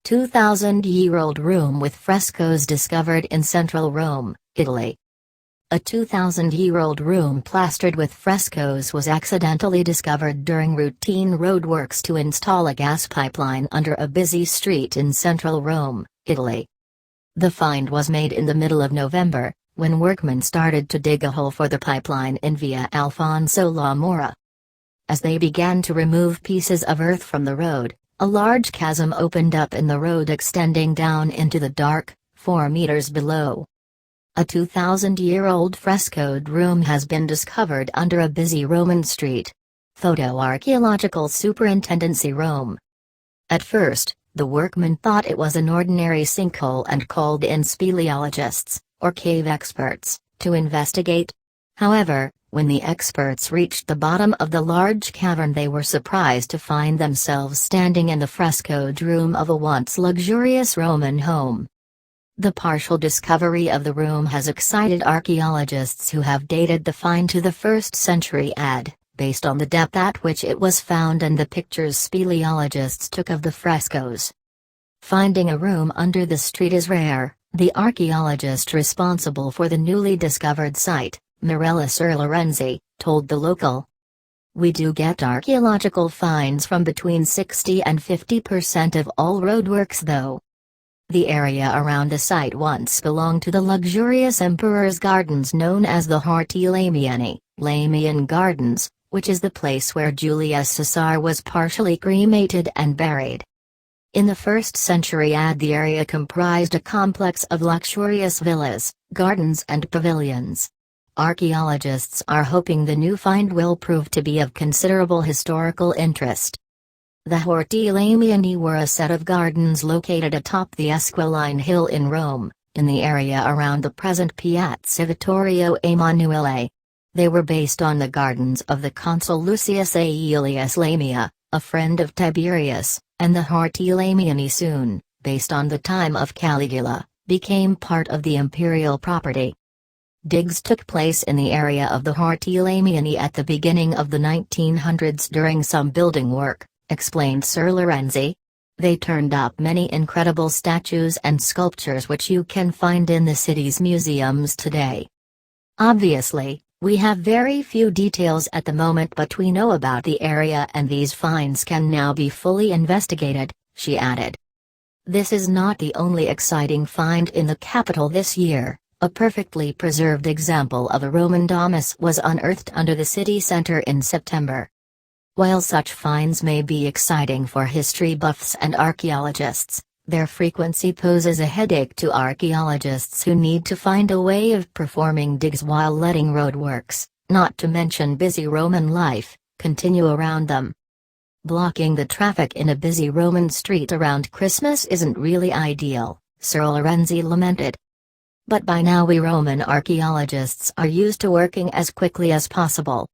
2,000-year-old room with frescoes discovered in central Rome, Italy. A 2,000-year-old room plastered with frescoes was accidentally discovered during routine roadworks to install a gas pipeline under a busy street in central Rome, Italy. The find was made in the middle of November, when workmen started to dig a hole for the pipeline in Via Alfonso Lamora. As they began to remove pieces of earth from the road, a large chasm opened up in the road extending down into the dark, 4 meters below. A 2,000-year-old frescoed room has been discovered under a busy Roman street. Photo Archaeological Superintendency Rome. At first, the workmen thought it was an ordinary sinkhole and called in speleologists, or cave experts, to investigate. However, when the experts reached the bottom of the large cavern, they were surprised to find themselves standing in the frescoed room of a once luxurious Roman home. The partial discovery of the room has excited archaeologists who have dated the find to the 1st century AD, based on the depth at which it was found and the pictures speleologists took of the frescoes. Finding a room under the street is rare, the archaeologist responsible for the newly discovered site, Mirella Lorenzi, told the local. "We do get archaeological finds from between 60 and 50% of all roadworks though. The area around the site once belonged to the luxurious emperor's gardens known as the Horti Lamiani, Lamian Gardens, which is the place where Julius Caesar was partially cremated and buried. In the 1st century AD, the area comprised a complex of luxurious villas, gardens and pavilions. Archaeologists are hoping the new find will prove to be of considerable historical interest." The Horti Lamiani were a set of gardens located atop the Esquiline Hill in Rome, in the area around the present Piazza Vittorio Emanuele. They were based on the gardens of the consul Lucius Aelius Lamia, a friend of Tiberius, and the Horti Lamiani soon, based on the time of Caligula, became part of the imperial property. Digs took place in the area of the Horti Lamiani at the beginning of the 1900s during some building work, explained Sir Lorenzi. They turned up many incredible statues and sculptures which you can find in the city's museums today. "Obviously, we have very few details at the moment, but we know about the area and these finds can now be fully investigated," she added. This is not the only exciting find in the capital this year. A perfectly preserved example of a Roman domus was unearthed under the city center in September. While such finds may be exciting for history buffs and archaeologists, their frequency poses a headache to archaeologists who need to find a way of performing digs while letting roadworks, not to mention busy Roman life, continue around them. "Blocking the traffic in a busy Roman street around Christmas isn't really ideal," Sir Lorenzi lamented. "But by now we Roman archaeologists are used to working as quickly as possible.